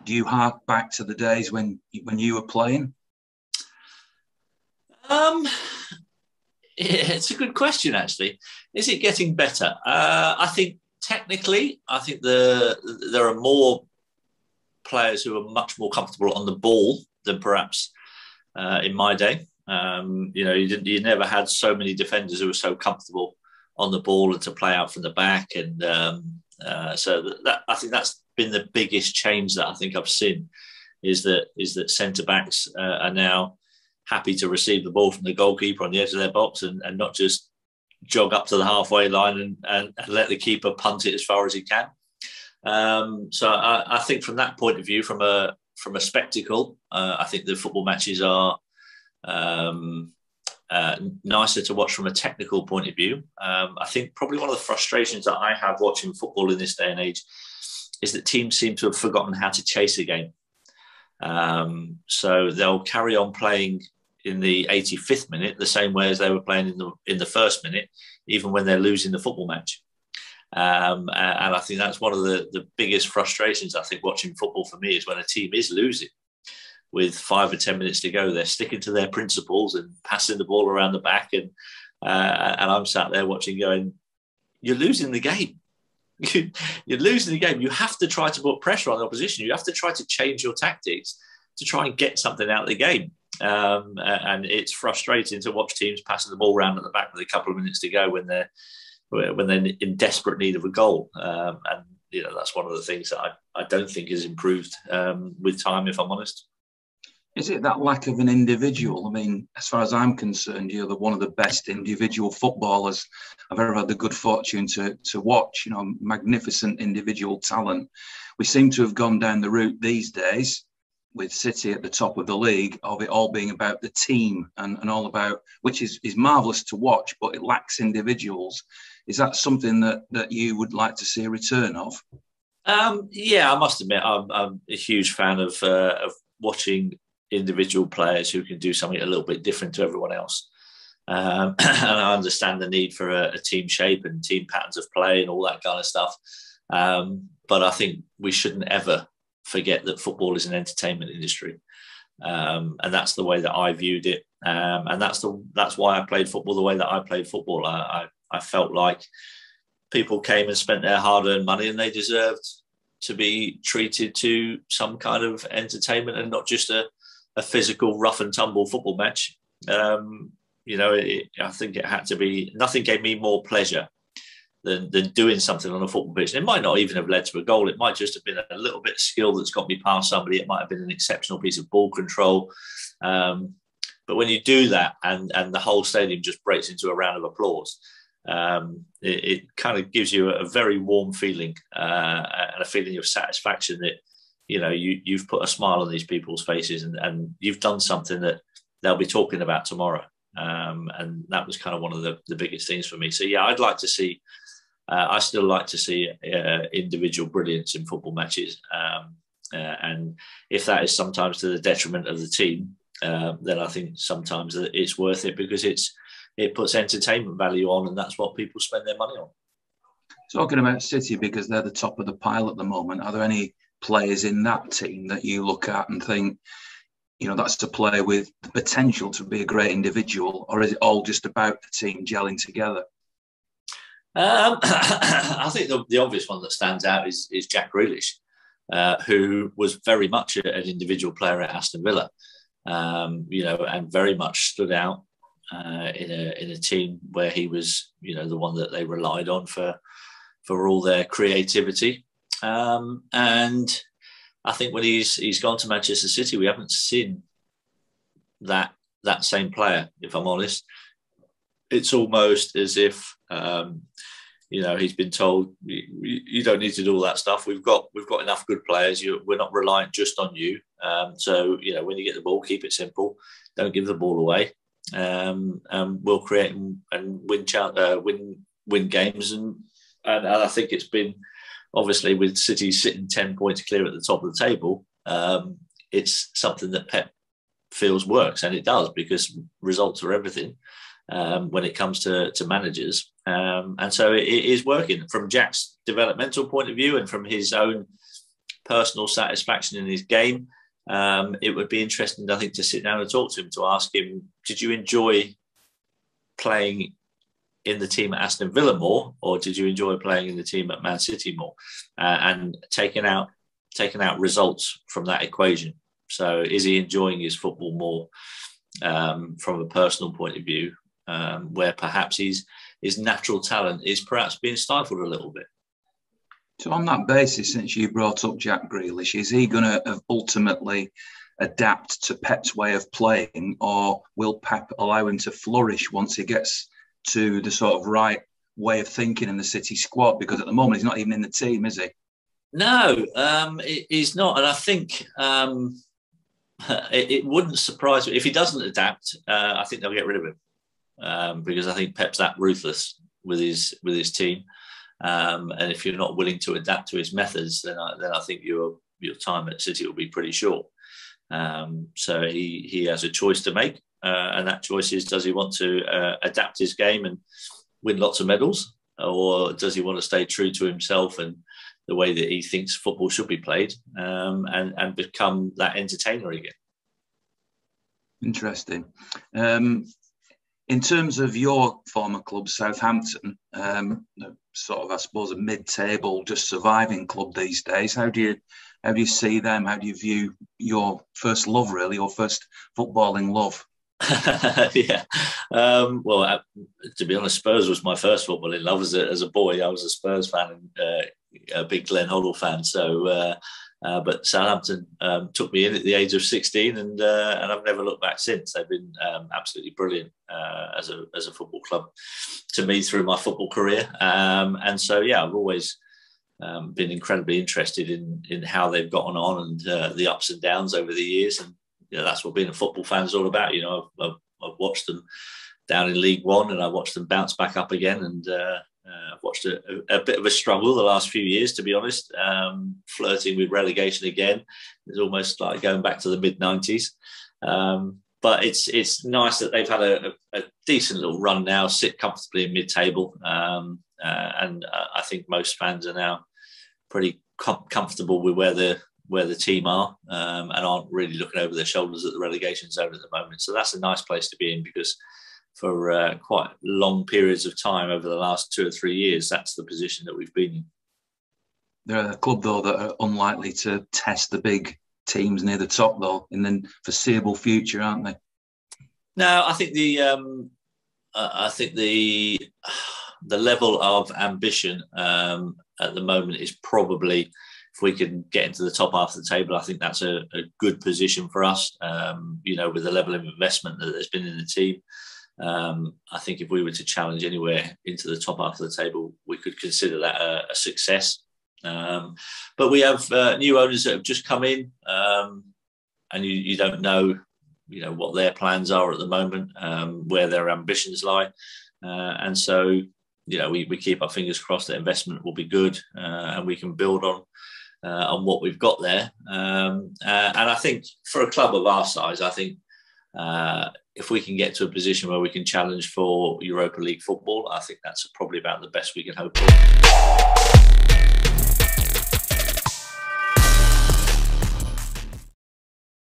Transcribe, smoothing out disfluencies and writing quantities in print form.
Do you hark back to the days when you were playing? It's a good question, actually. Is it getting better? I think technically, I think there are more players who are much more comfortable on the ball than perhaps in my day. You never had so many defenders who were so comfortable on the ball and to play out from the back, and so that I think that's been the biggest change that I think I've seen is that centre backs are now happy to receive the ball from the goalkeeper on the edge of their box and not just jog up to the halfway line and let the keeper punt it as far as he can. So I think from that point of view, from a spectacle, I think the football matches are nicer to watch from a technical point of view. I think probably one of the frustrations that I have watching football in this day and age is that teams seem to have forgotten how to chase a game. So they'll carry on playing in the 85th minute the same way as they were playing in the first minute, even when they're losing the football match. And I think that's one of the biggest frustrations, I think, watching football for me is when a team is losing with 5 or 10 minutes to go. They're sticking to their principles and passing the ball around the back. And I'm sat there watching going, you're losing the game. You're losing the game. You have to try to put pressure on the opposition. You have to try to change your tactics to try and get something out of the game. And it's frustrating to watch teams passing the ball around at the back with a couple of minutes to go when they're in desperate need of a goal. And that's one of the things that I don't think has improved with time, if I'm honest. Is it that lack of an individual? I mean, as far as I'm concerned, you're one of the best individual footballers I've ever had the good fortune to watch. Magnificent individual talent. We seem to have gone down the route these days with City at the top of the league of it all being about the team and all about, which is marvellous to watch, but it lacks individuals. Is that something that you would like to see a return of? Yeah, I must admit, I'm a huge fan of watching individual players who can do something a little bit different to everyone else. And I understand the need for a team shape and team patterns of play and all that kind of stuff. But I think we shouldn't ever forget that football is an entertainment industry. And that's the way that I viewed it. And that's why I played football the way that I played football. I felt like people came and spent their hard-earned money and they deserved to be treated to some kind of entertainment and not just a physical rough and tumble football match. I think it had to be, nothing gave me more pleasure than doing something on a football pitch. And it might not even have led to a goal. It might just have been a little bit of skill that's got me past somebody. It might have been an exceptional piece of ball control. But when you do that and the whole stadium just breaks into a round of applause, it kind of gives you a very warm feeling and a feeling of satisfaction that, you've put a smile on these people's faces and you've done something that they'll be talking about tomorrow. And that was kind of one of the biggest things for me. So, yeah, I'd like to see, I still like to see individual brilliance in football matches. And if that is sometimes to the detriment of the team, then I think sometimes that it's worth it because it puts entertainment value on, and that's what people spend their money on. Talking about City, because they're the top of the pile at the moment, are there any players in that team that you look at and think, that's a player with the potential to be a great individual, or is it all just about the team gelling together? I think the obvious one that stands out is Jack Grealish, who was very much an individual player at Aston Villa, and very much stood out in a team where he was, the one that they relied on for all their creativity. And I think when he's gone to Manchester City, we haven't seen that same player, if I'm honest. It's almost as if he's been told you don't need to do all that stuff. We've got enough good players. We're not reliant just on you. So when you get the ball, keep it simple. Don't give the ball away. And we'll create and win games. And I think it's been, obviously, with City sitting 10 points clear at the top of the table, it's something that Pep feels works, and it does, because results are everything when it comes to managers. And so it is working from Jack's developmental point of view and from his own personal satisfaction in his game, it would be interesting, I think, to sit down and talk to him, to ask him, did you enjoy playing in the team at Aston Villa more, or did you enjoy playing in the team at Man City more? And taking out results from that equation. So is he enjoying his football more from a personal point of view, where perhaps his natural talent is perhaps being stifled a little bit? So on that basis, since you brought up Jack Grealish, is he going to ultimately adapt to Pep's way of playing, or will Pep allow him to flourish once he gets to the sort of right way of thinking in the City squad? Because at the moment, he's not even in the team, is he? No, he's not. And I think it wouldn't surprise me if he doesn't adapt. I think they'll get rid of him because I think Pep's that ruthless with his team. And if you're not willing to adapt to his methods, then I think your time at City will be pretty short. So he has a choice to make, and that choice is: does he want to adapt his game and win lots of medals, or does he want to stay true to himself and the way that he thinks football should be played, and become that entertainer again? Interesting. In terms of your former club, Southampton, sort of, I suppose, a mid-table, just surviving club these days. How do you see them? How do you view your first love, really, your first footballing love? Yeah. Well, to be honest, Spurs was my first footballing love as a boy. I was a Spurs fan and a big Glenn Hoddle fan. So, but Southampton took me in at the age of 16, and I've never looked back since. They've been absolutely brilliant as a football club to me through my football career. And so, yeah, I've always been incredibly interested in how they've gotten on and the ups and downs over the years. And that's what being a football fan is all about. I've watched them down in League One, and I watched them bounce back up again. And I've watched a bit of a struggle the last few years, to be honest, flirting with relegation again. It's almost like going back to the mid-90s. But it's nice that they've had a decent little run now, sit comfortably in mid-table. And I think most fans are now pretty comfortable with where the team are, and aren't really looking over their shoulders at the relegation zone at the moment. So that's a nice place to be in, because for quite long periods of time over the last 2 or 3 years, that's the position that we've been in. They're a club, though, that are unlikely to test the big teams near the top, though, in the foreseeable future, aren't they? No, I think the level of ambition at the moment is probably, if we can get into the top half of the table, I think that's a good position for us. With the level of investment that there's been in the team, I think if we were to challenge anywhere into the top half of the table, we could consider that a success. But we have new owners that have just come in, and you don't know, what their plans are at the moment, where their ambitions lie, and so we keep our fingers crossed that investment will be good, and we can build on what we've got there. And I think for a club of our size, I think if we can get to a position where we can challenge for Europa League football, I think that's probably about the best we can hope for.